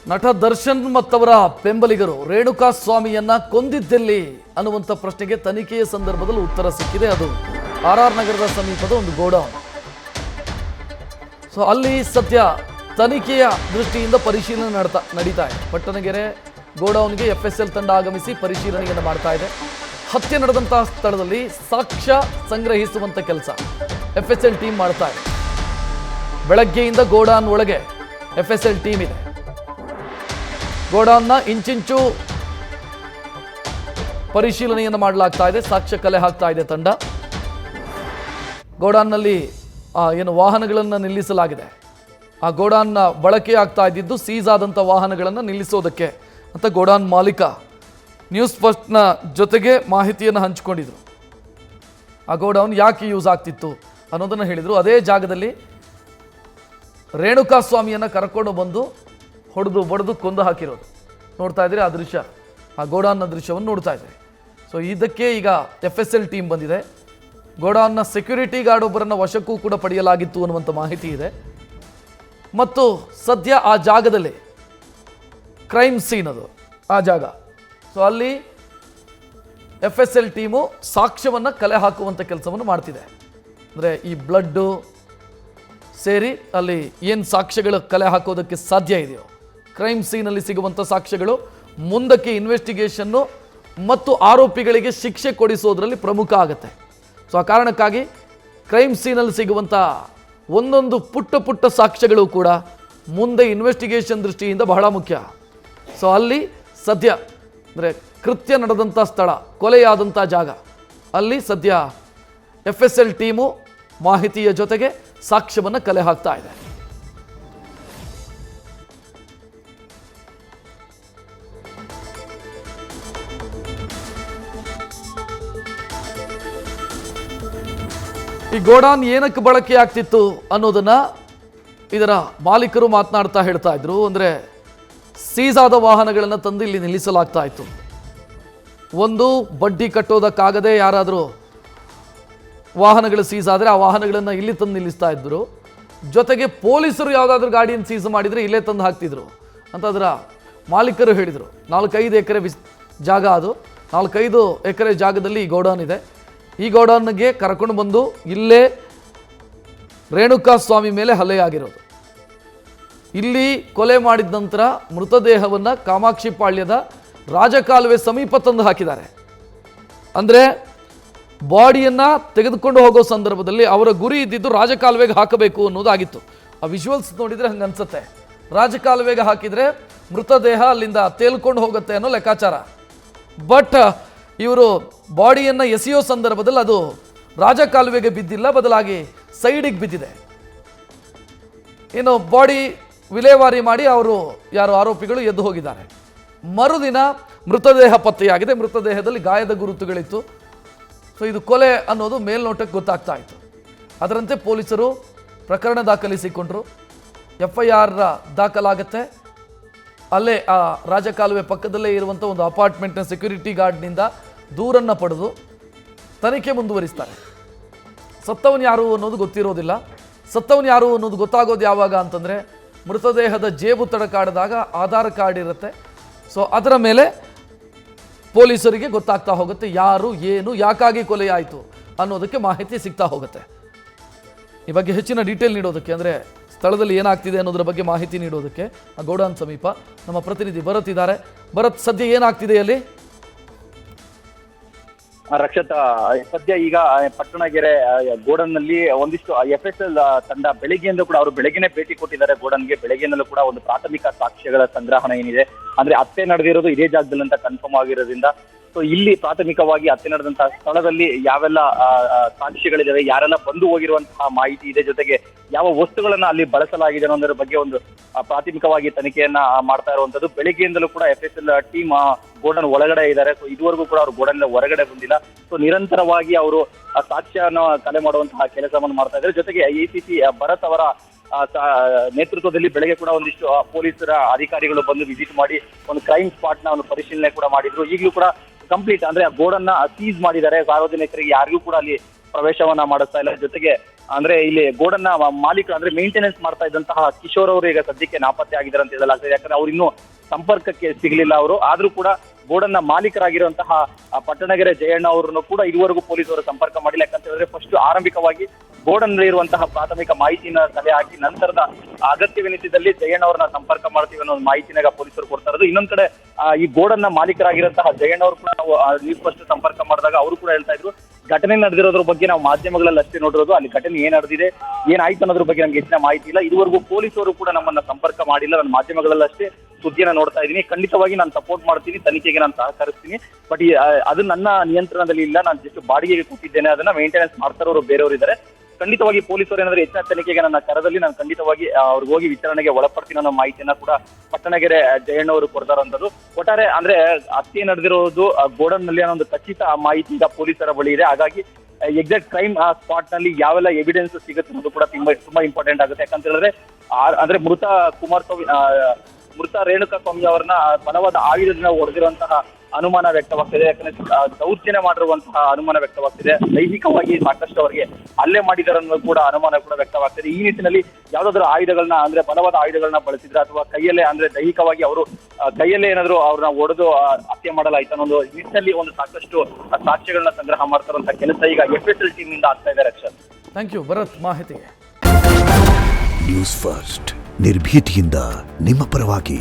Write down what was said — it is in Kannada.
ನಟ ದರ್ಶನ್ ಮತ್ತವರ ಬೆಂಬಲಿಗರು ರೇಣುಕಾಸ್ವಾಮಿಯನ್ನ ಕೊಂದಿದ್ದೆಲ್ಲಿ ಅನ್ನುವಂಥ ಪ್ರಶ್ನೆಗೆ ತನಿಖೆಯ ಸಂದರ್ಭದಲ್ಲಿ ಉತ್ತರ ಸಿಕ್ಕಿದೆ. ಅದು ಆರ್ ನಗರದ ಸಮೀಪದ ಒಂದು ಗೋಡೌನ್. ಸೊ ಅಲ್ಲಿ ಸದ್ಯ ತನಿಖೆಯ ದೃಷ್ಟಿಯಿಂದ ಪರಿಶೀಲನೆ ನಡೀತಾ ಇದೆ. ಪಟ್ಟಣಗೆರೆ ಗೋಡೌನ್ಗೆ FSL ತಂಡ ಆಗಮಿಸಿ ಪರಿಶೀಲನೆಯನ್ನು ಮಾಡ್ತಾ ಇದೆ. ಹತ್ಯೆ ನಡೆದಂತಹ ಸ್ಥಳದಲ್ಲಿ ಸಾಕ್ಷ್ಯ ಸಂಗ್ರಹಿಸುವಂತ ಕೆಲಸ FSL ಟೀಮ್ ಮಾಡ್ತಾ ಇದೆ. ಬೆಳಗ್ಗೆಯಿಂದ ಗೋಡೌನ್ ಒಳಗೆ FSL ಟೀಮ್ ಇದೆ. ಗೋಡೌನ್ನ ಇಂಚಿಂಚು ಪರಿಶೀಲನೆಯನ್ನು ಮಾಡಲಾಗ್ತಾ ಇದೆ. ಸಾಕ್ಷ್ಯ ಕಲೆ ಹಾಕ್ತಾ ಇದೆ ತಂಡ. ಗೋಡೌನ್ನಲ್ಲಿ ಏನು ವಾಹನಗಳನ್ನು ನಿಲ್ಲಿಸಲಾಗಿದೆ. ಆ ಗೋಡೌನ್ನ ಬಳಕೆ ಆಗ್ತಾ ಇದ್ದಿದ್ದು ಸೀಸ್ ಆದಂಥ ವಾಹನಗಳನ್ನು ನಿಲ್ಲಿಸೋದಕ್ಕೆ ಅಂತ ಗೋಡೌನ್ ಮಾಲೀಕ ನ್ಯೂಸ್ ಫಸ್ಟ್ನ ಜೊತೆಗೆ ಮಾಹಿತಿಯನ್ನು ಹಂಚಿಕೊಂಡಿದ್ರು. ಆ ಗೋಡೌನ್ ಯಾಕೆ ಯೂಸ್ ಆಗ್ತಿತ್ತು ಅನ್ನೋದನ್ನು ಹೇಳಿದರು. ಅದೇ ಜಾಗದಲ್ಲಿ ರೇಣುಕಾಸ್ವಾಮಿಯನ್ನು ಕರ್ಕೊಂಡು ಬಂದು ಹೊಡೆದು ಬಡಿದು ಕೊಂದು ಹಾಕಿರೋದು ನೋಡ್ತಾ ಇದ್ದೀರಿ. ಆ ದೃಶ್ಯ, ಆ ಗೋಡೌನ್ನ ದೃಶ್ಯವನ್ನು ನೋಡ್ತಾ ಇದ್ದೀರಿ. ಸೊ ಇದಕ್ಕೆ ಈಗ FSL ಟೀಮ್ ಬಂದಿದೆ. ಗೋಡೌನ್ನ ಸೆಕ್ಯೂರಿಟಿ ಗಾರ್ಡ್ ಒಬ್ಬರನ್ನು ವಶಕ್ಕೂ ಕೂಡ ಪಡೆಯಲಾಗಿತ್ತು ಅನ್ನುವಂಥ ಮಾಹಿತಿ ಇದೆ. ಮತ್ತು ಸದ್ಯ ಆ ಜಾಗದಲ್ಲಿ ಕ್ರೈಮ್ ಸೀನ್ ಅದು ಆ ಜಾಗ. ಸೊ ಅಲ್ಲಿ FSL ಟೀಮು ಸಾಕ್ಷ್ಯವನ್ನು ಕಲೆ ಹಾಕುವಂಥ ಕೆಲಸವನ್ನು ಮಾಡ್ತಿದೆ. ಅಂದರೆ ಈ ಬ್ಲಡ್ಡು ಸೇರಿ ಅಲ್ಲಿ ಏನು ಸಾಕ್ಷ್ಯಗಳು ಕಲೆ ಹಾಕೋದಕ್ಕೆ ಸಾಧ್ಯ ಇದೆಯೋ, ಕ್ರೈಮ್ ಸೀನಲ್ಲಿ ಸಿಗುವಂಥ ಸಾಕ್ಷ್ಯಗಳು ಮುಂದಕ್ಕೆ ಇನ್ವೆಸ್ಟಿಗೇಷನ್ನು ಮತ್ತು ಆರೋಪಿಗಳಿಗೆ ಶಿಕ್ಷೆ ಕೊಡಿಸೋದ್ರಲ್ಲಿ ಪ್ರಮುಖ ಆಗುತ್ತೆ. ಸೊ ಆ ಕಾರಣಕ್ಕಾಗಿ ಕ್ರೈಮ್ ಸೀನಲ್ಲಿ ಸಿಗುವಂಥ ಒಂದೊಂದು ಪುಟ್ಟ ಪುಟ್ಟ ಸಾಕ್ಷ್ಯಗಳು ಕೂಡ ಮುಂದೆ ಇನ್ವೆಸ್ಟಿಗೇಷನ್ ದೃಷ್ಟಿಯಿಂದ ಬಹಳ ಮುಖ್ಯ. ಸೊ ಅಲ್ಲಿ ಸದ್ಯ ಅಂದರೆ ಕೃತ್ಯ ನಡೆದಂಥ ಸ್ಥಳ, ಕೊಲೆಯಾದಂಥ ಜಾಗ, ಅಲ್ಲಿ ಸದ್ಯ FSL ಟೀಮು ಮಾಹಿತಿಯ ಜೊತೆಗೆ ಸಾಕ್ಷ್ಯವನ್ನು ಕಲೆ ಹಾಕ್ತಾ ಇದೆ. ಈ ಗೋಡೌನ್ ಏನಕ್ಕೆ ಬಳಕೆ ಆಗ್ತಿತ್ತು ಅನ್ನೋದನ್ನ ಇದರ ಮಾಲೀಕರು ಮಾತನಾಡ್ತಾ ಹೇಳ್ತಾ ಇದ್ರು. ಅಂದರೆ ಸೀಸ್ ಆದ ವಾಹನಗಳನ್ನು ತಂದು ಇಲ್ಲಿ ನಿಲ್ಲಿಸಲಾಗ್ತಾ ಇತ್ತು. ಒಂದು ಬಡ್ಡಿ ಕಟ್ಟೋದಕ್ಕಾಗದೆ ಯಾರಾದರೂ ವಾಹನಗಳು ಸೀಸ್ ಆದರೆ ಆ ವಾಹನಗಳನ್ನು ಇಲ್ಲಿ ತಂದು ನಿಲ್ಲಿಸ್ತಾ ಇದ್ರು. ಜೊತೆಗೆ ಪೊಲೀಸರು ಯಾವುದಾದ್ರೂ ಗಾಡಿಯನ್ನು ಸೀಸ್ ಮಾಡಿದರೆ ಇಲ್ಲೇ ತಂದು ಹಾಕ್ತಿದ್ರು ಅಂತ ಅದರ ಮಾಲೀಕರು ಹೇಳಿದರು. 4-5 ಎಕರೆ ಜಾಗ ಅದು. 4-5 ಎಕರೆ ಜಾಗದಲ್ಲಿ ಈ ಗೋಡೌನ್ ಇದೆ. ಈ ಗೋಡೌನ್ಗೆ ಕರ್ಕೊಂಡು ಬಂದು ಇಲ್ಲೇ ರೇಣುಕಾಸ್ವಾಮಿ ಮೇಲೆ ಹಲ್ಲೆಯಾಗಿರೋದು. ಇಲ್ಲಿ ಕೊಲೆ ಮಾಡಿದ ನಂತರ ಮೃತದೇಹವನ್ನು ಕಾಮಾಕ್ಷಿಪಾಳ್ಯದ ರಾಜಕಾಲುವೆ ಸಮೀಪ ತಂದು ಹಾಕಿದ್ದಾರೆ. ಅಂದರೆ ಬಾಡಿಯನ್ನು ತೆಗೆದುಕೊಂಡು ಹೋಗೋ ಸಂದರ್ಭದಲ್ಲಿ ಅವರ ಗುರಿ ಇದ್ದಿದ್ದು ರಾಜಕಾಲುವೆಗೆ ಹಾಕಬೇಕು ಅನ್ನೋದಾಗಿತ್ತು. ಆ ವಿಜುವಲ್ಸ್ ನೋಡಿದರೆ ಹಂಗೆ ಅನ್ಸುತ್ತೆ. ರಾಜಕಾಲುವೆಗೆ ಹಾಕಿದರೆ ಮೃತದೇಹ ಅಲ್ಲಿಂದ ತೇಲ್ಕೊಂಡು ಹೋಗುತ್ತೆ ಅನ್ನೋ ಲೆಕ್ಕಾಚಾರ. ಬಟ್ ಇವರು ಬಾಡಿಯನ್ನು ಎಸೆಯೋ ಸಂದರ್ಭದಲ್ಲಿ ಅದು ರಾಜಕಾಲುವೆಗೆ ಬಿದ್ದಿಲ್ಲ, ಬದಲಾಗಿ ಸೈಡಿಗೆ ಬಿದ್ದಿದೆ. ಇನ್ನು ಬಾಡಿ ವಿಲೇವಾರಿ ಮಾಡಿ ಅವರು ಯಾರು ಆರೋಪಿಗಳು ಎದ್ದು ಹೋಗಿದ್ದಾರೆ. ಮರುದಿನ ಮೃತದೇಹ ಪತ್ತೆಯಾಗಿದೆ. ಮೃತದೇಹದಲ್ಲಿ ಗಾಯದ ಗುರುತುಗಳಿತ್ತು. ಸೊ ಇದು ಕೊಲೆ ಅನ್ನೋದು ಮೇಲ್ನೋಟಕ್ಕೆ ಗೊತ್ತಾಗ್ತಾ ಇತ್ತು. ಅದರಂತೆ ಪೊಲೀಸರು ಪ್ರಕರಣ ದಾಖಲಿಸಿಕೊಂಡ್ರು. FIR ದಾಖಲಾಗುತ್ತೆ. ಅಲ್ಲೇ ಆ ರಾಜಕಾಲುವೆ ಪಕ್ಕದಲ್ಲೇ ಇರುವಂಥ ಒಂದು ಅಪಾರ್ಟ್ಮೆಂಟ್ನ ಸೆಕ್ಯೂರಿಟಿ ಗಾರ್ಡ್ನಿಂದ ದೂರನ್ನು ಪಡೆದು ತನಿಖೆ ಮುಂದುವರಿಸ್ತಾರೆ. ಸತ್ತವನು ಯಾರು ಅನ್ನೋದು ಗೊತ್ತಿರೋದಿಲ್ಲ. ಸತ್ತವನು ಯಾರು ಅನ್ನೋದು ಗೊತ್ತಾಗೋದು ಯಾವಾಗ ಅಂತಂದರೆ ಮೃತದೇಹದ ಜೇಬು ತಡಕಾಡಿದಾಗ ಆಧಾರ್ ಕಾರ್ಡ್ ಇರುತ್ತೆ. ಸೊ ಅದರ ಮೇಲೆ ಪೊಲೀಸರಿಗೆ ಗೊತ್ತಾಗ್ತಾ ಹೋಗುತ್ತೆ ಯಾರು, ಏನು, ಯಾಕಾಗಿ ಕೊಲೆ ಆಯಿತು ಅನ್ನೋದಕ್ಕೆ ಮಾಹಿತಿ ಸಿಗ್ತಾ ಹೋಗುತ್ತೆ. ಈ ಬಗ್ಗೆ ಹೆಚ್ಚಿನ ಡೀಟೇಲ್ ನೀಡೋದಕ್ಕೆ, ಅಂದರೆ ಸ್ಥಳದಲ್ಲಿ ಏನಾಗ್ತಿದೆ ಅನ್ನೋದ್ರ ಬಗ್ಗೆ ಮಾಹಿತಿ ನೀಡೋದಕ್ಕೆ ಆ ಗೋಡೌನ್ ಸಮೀಪ ನಮ್ಮ ಪ್ರತಿನಿಧಿ ಭರತ್ ಇದ್ದಾರೆ. ಭರತ್, ಸದ್ಯ ಏನಾಗ್ತಿದೆ ಅಲ್ಲಿ? ರಕ್ಷತ್, ಸದ್ಯ ಈಗ ಪಟ್ಟಣಗೆರೆ ಗೋಡನ್ನಲ್ಲಿ ಒಂದಿಷ್ಟು FSL ತಂಡ ಬೆಳಗ್ಗೆಯಿಂದ ಕೂಡ ಅವರು ಬೆಳಗ್ಗೆನೆ ಭೇಟಿ ಕೊಟ್ಟಿದ್ದಾರೆ ಗೋಡನ್ಗೆ. ಬೆಳಗ್ಗೆನಲ್ಲೂ ಕೂಡ ಒಂದು ಪ್ರಾಥಮಿಕ ಸಾಕ್ಷ್ಯಗಳ ಸಂಗ್ರಹಣೆ ಏನಿದೆ, ಅಂದ್ರೆ ಹತ್ಯೆ ನಡೆದಿರೋದು ಇದೇ ಜಾಗದಲ್ಲಿ ಅಂತ ಕನ್ಫರ್ಮ್ ಆಗಿರೋದ್ರಿಂದ ಸೊ ಇಲ್ಲಿ ಪ್ರಾಥಮಿಕವಾಗಿ ಹತ್ಯೆ ನಡೆದಂತಹ ಸ್ಥಳದಲ್ಲಿ ಯಾವೆಲ್ಲ ಸಾಕ್ಷ್ಯಗಳಿದಾವೆ, ಯಾರೆಲ್ಲ ಬಂದು ಹೋಗಿರುವಂತಹ ಮಾಹಿತಿ ಇದೆ, ಜೊತೆಗೆ ಯಾವ ವಸ್ತುಗಳನ್ನ ಅಲ್ಲಿ ಬಳಸಲಾಗಿದೆ ಅನ್ನೋದ್ರ ಬಗ್ಗೆ ಒಂದು ಪ್ರಾಥಮಿಕವಾಗಿ ತನಿಖೆಯನ್ನ ಮಾಡ್ತಾ ಇರುವಂತದ್ದು. ಬೆಳಿಗ್ಗೆಯಿಂದಲೂ ಕೂಡ FSL ಟೀಮ್ ಗೋಡನ್ ಒಳಗಡೆ ಇದ್ದಾರೆ. ಸೊ ಇದುವರೆಗೂ ಕೂಡ ಅವರು ಗೋಡನ್ ಹೊರಗಡೆ ಬಂದಿಲ್ಲ. ಸೊ ನಿರಂತರವಾಗಿ ಅವರು ಸಾಕ್ಷ್ಯನ ಕಲೆ ಮಾಡುವಂತಹ ಕೆಲಸವನ್ನು ಮಾಡ್ತಾ ಇದ್ದಾರೆ. ಜೊತೆಗೆ ACP ಭರತ್ ಅವರ ನೇತೃತ್ವದಲ್ಲಿ ಬೆಳಗ್ಗೆ ಕೂಡ ಒಂದಿಷ್ಟು ಪೊಲೀಸರ ಅಧಿಕಾರಿಗಳು ಬಂದು ವಿಸಿಟ್ ಮಾಡಿ ಒಂದು ಕ್ರೈಮ್ ಸ್ಪಾಟ್ ನ ಒಂದು ಪರಿಶೀಲನೆ ಕೂಡ ಮಾಡಿದ್ರು. ಈಗಲೂ ಕೂಡ ಕಂಪ್ಲೀಟ್ ಅಂದ್ರೆ ಗೋಡನ್ನ ಸೀಸ್ ಮಾಡಿದ್ದಾರೆ. ಸಾರ್ವಜನಿಕರಿಗೆ ಯಾರಿಗೂ ಕೂಡ ಅಲ್ಲಿ ಪ್ರವೇಶವನ್ನ ಮಾಡಿಸ್ತಾ ಇಲ್ಲ. ಜೊತೆಗೆ ಅಂದ್ರೆ ಇಲ್ಲಿ ಗೋಡನ್ನ ಮಾಲೀಕರು ಅಂದ್ರೆ ಮೇಂಟೆನೆನ್ಸ್ ಮಾಡ್ತಾ ಇದ್ದಂತಹ ಕಿಶೋರ್ ಅವರು ಈಗ ಸದ್ಯಕ್ಕೆ ನಾಪತ್ತೆ ಆಗಿದ್ದಾರೆ ಅಂತ ಹೇಳಲಾಗ್ತದೆ. ಯಾಕಂದ್ರೆ ಅವ್ರು ಇನ್ನೂ ಸಂಪರ್ಕಕ್ಕೆ ಸಿಗಲಿಲ್ಲ ಅವರು. ಆದ್ರೂ ಕೂಡ ಗೋಡನ್ನ ಮಾಲೀಕರಾಗಿರುವಂತಹ ಪಟ್ಟಣಗೆರೆ ಜಯಣ್ಣ ಅವರನ್ನು ಕೂಡ ಇದುವರೆಗೂ ಪೊಲೀಸರು ಸಂಪರ್ಕ ಮಾಡಿಲ್ಲ. ಯಾಕಂತ ಹೇಳಿದ್ರೆ ಫಸ್ಟ್ ಆರಂಭಿಕವಾಗಿ ಗೋಡನ್ನಲ್ಲಿ ಇರುವಂತಹ ಪ್ರಾಥಮಿಕ ಮಾಹಿತಿನ ಕಲೆ ಹಾಕಿ ನಂತರದ ಅಗತ್ಯವೆನಿಸಿದಲ್ಲಿ ಜಯಣ್ಣ ಅವರನ್ನ ಸಂಪರ್ಕ ಮಾಡ್ತೀವಿ ಅನ್ನೋ ಒಂದು ಮಾಹಿತಿನಾಗ ಪೊಲೀಸರು ಕೊಡ್ತಾ ಇರೋದು. ಇನ್ನೊಂದ್ ಕಡೆ ಈ ಗೋಡನ್ನ ಮಾಲೀಕರಾಗಿರುವಂತಹ ಜಯಣ್ಣ ಅವರು ಕೂಡ ನಾವು ನ್ಯೂಸ್ ಫಸ್ಟ್ ಸಂಪರ್ಕ ಮಾಡಿದಾಗ ಅವರು ಕೂಡ ಹೇಳ್ತಾ ಇದ್ರು, ಘಟನೆ ನಡೆದಿರೋದ್ರ ಬಗ್ಗೆ ನಾವು ಮಾಧ್ಯಮಗಳಲ್ಲಿ ಅಷ್ಟೇ ನೋಡಿರೋದು, ಅಲ್ಲಿ ಘಟನೆ ಏನ್ ನಡೆದಿದೆ ಏನಾಯ್ತು ಅನ್ನೋದ್ರ ಬಗ್ಗೆ ನಮ್ಗೆ ಹೆಚ್ಚಿನ ಮಾಹಿತಿ ಇಲ್ಲ. ಇದುವರೆಗೂ ಪೊಲೀಸರು ಕೂಡ ನಮ್ಮನ್ನ ಸಂಪರ್ಕ ಮಾಡಿಲ್ಲ. ನಾನು ಮಾಧ್ಯಮಗಳಲ್ಲಿ ಅಷ್ಟೇ ಸುದ್ದಿಯನ್ನ ನೋಡ್ತಾ ಇದ್ದೀನಿ. ಖಂಡಿತವಾಗಿ ನಾನು ಸಪೋರ್ಟ್ ಮಾಡ್ತೀನಿ, ತನಿಖೆಗೆ ನಾನು ಸಹಕರಿಸ್ತೀನಿ. ಬಟ್ ಅದು ನನ್ನ ನಿಯಂತ್ರಣದಲ್ಲಿ ಇಲ್ಲ. ನಾನು ಜಸ್ಟ್ ಬಾಡಿಗೆಗೆ ಕೊಟ್ಟಿದ್ದೇನೆ, ಅದನ್ನ ಮೇಂಟೆನೆನ್ಸ್ ಮಾಡ್ತಾರೋರು ಬೇರೆಯವರು ಇದ್ದಾರೆ. ಖಂಡಿತವಾಗಿ ಪೊಲೀಸರು ಏನಾದ್ರೆ ಹೆಚ್ಚಿನ ತನಿಖೆಗೆ ನನ್ನ ಕರದಲ್ಲಿ ನಾನು ಖಂಡಿತವಾಗಿ ಅವ್ರಿಗೆ ಹೋಗಿ ವಿಚಾರಣೆಗೆ ಒಳಪಡ್ತೀನಿ ಅನ್ನೋ ಮಾಹಿತಿಯನ್ನ ಕೂಡ ಪಟ್ಟಣಗೆರೆ ಜಯಣ್ಣ ಅವರು ಕೊಡ್ತಾರಂಥದ್ದು. ಒಟ್ಟಾರೆ ಅಂದ್ರೆ ಹತ್ಯೆ ನಡೆದಿರೋದು ಗೋಡನ್ ನಲ್ಲಿ ಅನ್ನೋ ಒಂದು ಖಚಿತ ಮಾಹಿತಿ ಈಗ ಪೊಲೀಸರ ಬಳಿ ಇದೆ. ಹಾಗಾಗಿ ಎಕ್ಸಾಕ್ಟ್ ಕ್ರೈಮ್ ಸ್ಪಾಟ್ ನಲ್ಲಿ ಯಾವೆಲ್ಲ ಎವಿಡೆನ್ಸ್ ಸಿಗುತ್ತೆ ಅನ್ನೋದು ಕೂಡ ತುಂಬಾ ಇಂಪಾರ್ಟೆಂಟ್ ಆಗುತ್ತೆ. ಯಾಕಂತ ಹೇಳಿದ್ರೆ ಅಂದ್ರೆ ಮೃತ ರೇಣುಕಾ ಸ್ವಾಮಿ ಅವರನ್ನ ಬಲವಾದ ಆಯುಧದಿಂದ ಹೊಡೆದಿರುವಂತಹ ಅನುಮಾನ ವ್ಯಕ್ತವಾಗ್ತಿದೆ. ಯಾಕಂದ್ರೆ ದೌರ್ಜನ್ಯ ಮಾಡಿರುವಂತಹ ಅನುಮಾನ ವ್ಯಕ್ತವಾಗ್ತಿದೆ. ದೈಹಿಕವಾಗಿ ಸಾಕಷ್ಟು ಅವರಿಗೆ ಹಲ್ಲೆ ಮಾಡಿದ್ದಾರೆ ಅನ್ನೋ ಕೂಡ ಅನುಮಾನ ಕೂಡ ವ್ಯಕ್ತವಾಗ್ತಿದೆ. ಈ ನಿಟ್ಟಿನಲ್ಲಿ ಯಾವ್ದಾದ್ರು ಆಯುಧಗಳನ್ನ ಅಂದ್ರೆ ಬಲವಾದ ಆಯುಧಗಳನ್ನ ಬಳಸಿದ್ರೆ ಅಥವಾ ಕೈಯಲ್ಲೇ ಅಂದ್ರೆ ದೈಹಿಕವಾಗಿ ಅವರು ಕೈಯಲ್ಲೇ ಏನಾದ್ರು ಅವ್ರನ್ನ ಹೊಡೆದು ಹತ್ಯೆ ಮಾಡಲಾಯ್ತು ಅನ್ನೋ ನಿಟ್ಟಿನಲ್ಲಿ ಒಂದು ಸಾಕಷ್ಟು ಸಾಕ್ಷ್ಯಗಳನ್ನ ಸಂಗ್ರಹ ಮಾಡ್ತಾರಂತ ಕೆಲಸ ಈಗ FSL ಟೀಮ್ ಇಂದ ಆಗ್ತಾ ಇದೆ. ರಕ್ಷಣ್, ಥ್ಯಾಂಕ್ ಯು ಭರತ್ ಮಾಹಿತಿಗೆ. ನ್ಯೂಸ್ ಫಸ್ಟ್ ನಿರ್ಭೀತಿಯಿಂದ ನಿಮ್ಮ ಪರವಾಗಿ.